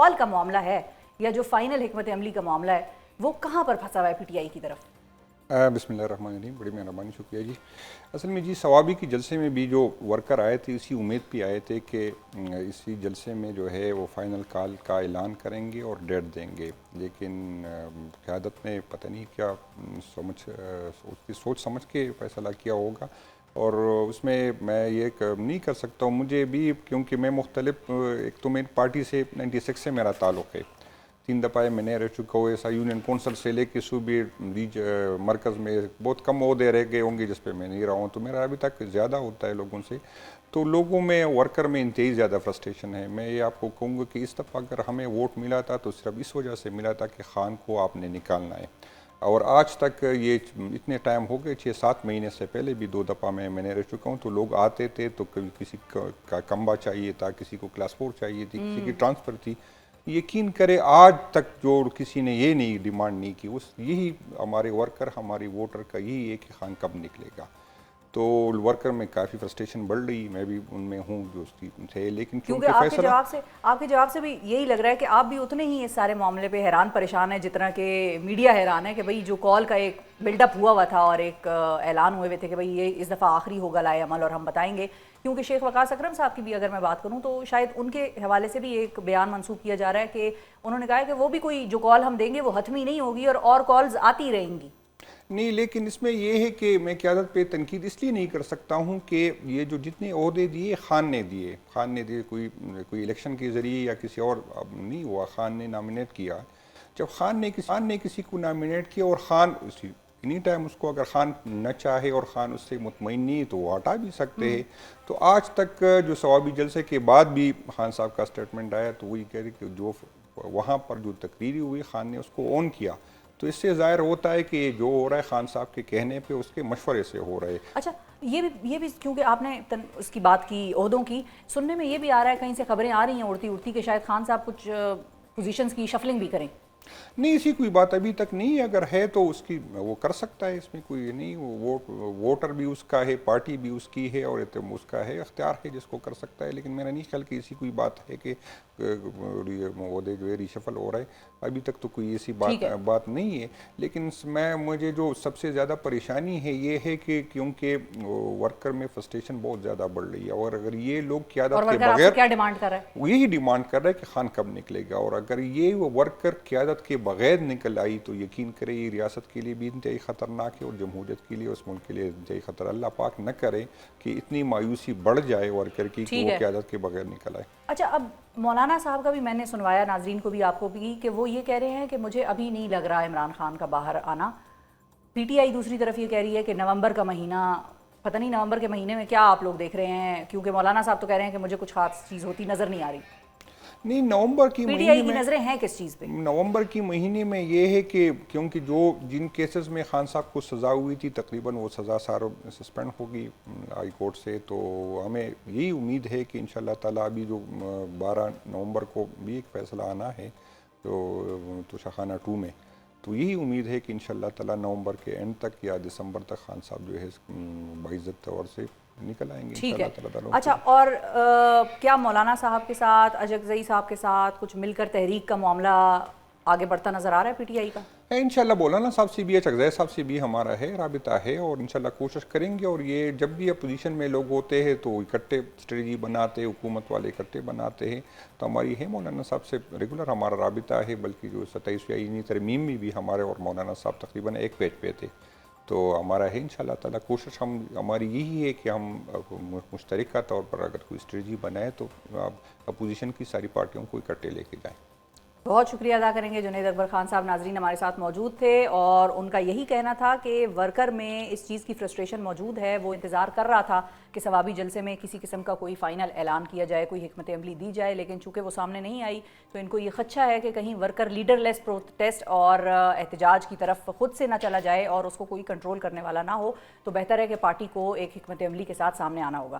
کال کا معاملہ ہے یا جو فائنل حکمت عملی کا معاملہ ہے وہ کہاں پر پھنسا ہوا ہے پی ٹی آئی کی طرف؟ بسم اللہ الرحمن الرحیم، بڑی مہربانی، شکریہ جی۔ اصل میں جی ثوابی کی جلسے میں بھی جو ورکر آئے تھے اسی امید پہ آئے تھے کہ اسی جلسے میں جو ہے وہ فائنل کال کا اعلان کریں گے اور ڈیٹ دیں گے، لیکن قیادت نے پتہ نہیں کیا سوچ سمجھ کے فیصلہ کیا ہوگا، اور اس میں میں یہ نہیں کر سکتا ہوں، مجھے بھی کیونکہ میں مختلف ایک تو میری پارٹی سے 96 سے میرا تعلق ہے، 3 دفعہ میں نے رہ چکا ہوں، ایسا یونین کونسل سے لے کے صوبے مرکز میں بہت کم عہدے رہ گئے ہوں گے جس پہ میں نہیں رہا ہوں، تو میرا ابھی تک زیادہ ہوتا ہے لوگوں سے، تو لوگوں میں ورکر میں انتہائی زیادہ فرسٹریشن ہے۔ میں یہ آپ کو کہوں گا کہ اس دفعہ اگر ہمیں ووٹ ملا تھا تو صرف اس وجہ سے ملا تھا کہ خان کو آپ نے نکالنا ہے، اور آج تک یہ اتنے ٹائم ہو گئے، 6-7 مہینے سے پہلے بھی 2 دفعہ میں نے رہ چکا ہوں، تو لوگ آتے تھے تو کسی کا کمبا چاہیے تھا، کسی کو کلاس 4 چاہیے تھی، کسی کی ٹرانسفر تھی۔ یقین کرے آج تک جو کسی نے یہ نہیں ڈیمانڈ نہیں کی، یہی ہمارے ورکر ہماری ووٹر کا یہی ہے کہ خان کب نکلے گا، تو ورکر میں کافی فرسٹریشن بڑھ رہی، میں بھی ان میں ہوں جو اس کی تھے، لیکن کیونکہ آپ کے جواب سے بھی یہی لگ رہا ہے کہ آپ بھی اتنے ہی اس سارے معاملے پہ حیران پریشان ہیں جتنا کہ میڈیا حیران ہے کہ بھئی جو کال کا ایک بلڈ اپ ہوا تھا اور ایک اعلان ہوئے تھے کہ بھئی یہ اس دفعہ آخری ہوگا لائے عمل اور ہم بتائیں گے، کیونکہ شیخ وقاص اکرم صاحب کی بھی اگر میں بات کروں تو شاید ان کے حوالے سے بھی ایک بیان منسوخ کیا جا رہا ہے کہ انہوں نے کہا ہے کہ وہ بھی کوئی جو کال ہم دیں گے وہ حتمی نہیں ہوگی اور کالز آتی رہیں گی۔ نہیں، لیکن اس میں یہ ہے کہ میں قیادت پہ تنقید اس لیے نہیں کر سکتا ہوں کہ یہ جو جتنے عہدے دیے خان نے دیے کوئی الیکشن کے ذریعے یا کسی اور نہیں ہوا، خان نے نامینیٹ کیا، جب خان نے کسی کو نامینیٹ کیا اور خان اینی ٹائم اس کو اگر خان نہ چاہے اور خان اس سے مطمئن نہیں تو وہ ہٹا بھی سکتے ہیں، تو آج تک جو ثوابی جلسے کے بعد بھی خان صاحب کا سٹیٹمنٹ آیا تو وہی کہہ رہے کہ جو وہاں پر جو تقریری ہوئی خان نے اس کو اون کیا، تو اس سے ظاہر ہوتا ہے کہ جو ہو رہا ہے خان صاحب کے کہنے پہ اس کے مشورے سے ہو رہا ہے۔ اچھا، یہ بھی کیونکہ آپ نے اس کی بات کی عہدوں کی، سننے میں یہ بھی آ رہا ہے کہیں سے خبریں آ رہی ہیں اڑتی کہ شاید خان صاحب کچھ پوزیشنز کی شفلنگ بھی کریں۔ نہیں، ایسی کوئی بات ابھی تک نہیں، اگر ہے تو اس کی وہ کر سکتا ہے، اس میں کوئی نہیں، ووٹر بھی اس کا ہے، پارٹی بھی اس کی ہے، اور اس کا ہے اختیار ہے جس کو کر سکتا ہے، لیکن میرا نہیں خیال کہ ایسی کوئی بات ہے کہ عہدے جو ہے ریشفل ہو رہا ہے، ابھی تک تو کوئی ایسی بات نہیں ہے، لیکن مجھے جو سب سے زیادہ پریشانی ہے یہ ہے کہ کیونکہ ورکر میں فرسٹریشن بہت زیادہ بڑھ رہی ہے، اور اگر یہ لوگ قیادت کے بغیر کیا ڈیمانڈ کر رہا ہے، یہی ڈیمانڈ کر رہا ہے کہ خان کب نکلے گا، اور اگر یہ ورکر قیادت کے بغیر نکل آئی تو یقین کرے یہ ریاست کے لیے بھی انتہائی خطرناک ہے، اور جمہوریت کے لیے، اس ملک کے لیے انتہائی خطرہ، اللہ پاک نہ کرے کہ اتنی مایوسی بڑھ جائے ورکر کی کہ وہ قیادت کے بغیر نکل آئے۔ اچھا، اب مولانا صاحب کا بھی میں نے سنوایا، ناظرین کو بھی، آپ کو بھی، کہ وہ یہ کہہ رہے ہیں کہ مجھے ابھی نہیں لگ رہا عمران خان کا باہر آنا، پی ٹی آئی دوسری طرف یہ کہہ رہی ہے کہ نومبر کا مہینہ، پتہ نہیں نومبر کے مہینے میں کیا آپ لوگ دیکھ رہے ہیں، کیونکہ مولانا صاحب تو کہہ رہے ہیں کہ مجھے کچھ خاص چیز ہوتی نظر نہیں آ رہی۔ نہیں، نومبر کی پی ٹی آئی کی نظریں ہیں کس چیز پہ؟ نومبر کی مہینے میں یہ ہے کہ کیونکہ جن کیسز میں خان صاحب کو سزا ہوئی تھی تقریباً وہ سزا سسپینڈ ہوگی ہائی کورٹ سے، تو ہمیں یہی امید ہے کہ انشاءاللہ تعالیٰ ابھی جو 12 نومبر کو بھی ایک فیصلہ آنا ہے تو شاخانہ 2 میں، تو یہی امید ہے کہ انشاءاللہ تعالیٰ نومبر کے اینڈ تک یا دسمبر تک خان صاحب جو ہے باعزت طور سے نکل آئیں گے ٹھیک ہے۔ انشاءاللہ تعالیٰ۔ اچھا، اور کیا مولانا صاحب کے ساتھ، اجگزئی صاحب کے ساتھ کچھ مل کر تحریک کا معاملہ آگے بڑھتا نظر آ رہا ہے پی ٹی آئی کا؟ انشاءاللہ مولانا صاحب سے بھی، اجگزئی صاحب سے بھی ہمارا ہے رابطہ ہے، اور انشاءاللہ کوشش کریں گے، اور یہ جب بھی اپوزیشن میں لوگ ہوتے ہیں تو اکٹھے اسٹریٹجی بناتے، حکومت والے اکٹھے بناتے ہیں، تو ہماری ہے مولانا صاحب سے ریگولر ہمارا رابطہ ہے، بلکہ جو 27ویں آئینی ترمیم میں بھی ہمارے اور مولانا صاحب تقریباً ایک پیج پہ تھے، تو ہمارا ہے انشاءاللہ تعالیٰ کوشش ہماری یہی ہے کہ ہم مشترکہ طور پر اگر کوئی اسٹریٹجی بنائے تو اپوزیشن کی ساری پارٹیوں کو اکٹھے لے کے جائیں۔ بہت شکریہ ادا کریں گے جنید اکبر خان صاحب، ناظرین ہمارے ساتھ موجود تھے، اور ان کا یہی کہنا تھا کہ ورکر میں اس چیز کی فرسٹریشن موجود ہے، وہ انتظار کر رہا تھا کہ ثوابی جلسے میں کسی قسم کا کوئی فائنل اعلان کیا جائے، کوئی حکمت عملی دی جائے، لیکن چونکہ وہ سامنے نہیں آئی تو ان کو یہ خدشہ ہے کہ کہیں ورکر لیڈر لیس پروٹیسٹ اور احتجاج کی طرف خود سے نہ چلا جائے اور اس کو کوئی کنٹرول کرنے والا نہ ہو، تو بہتر ہے کہ پارٹی کو ایک حکمت عملی کے ساتھ سامنے آنا ہوگا۔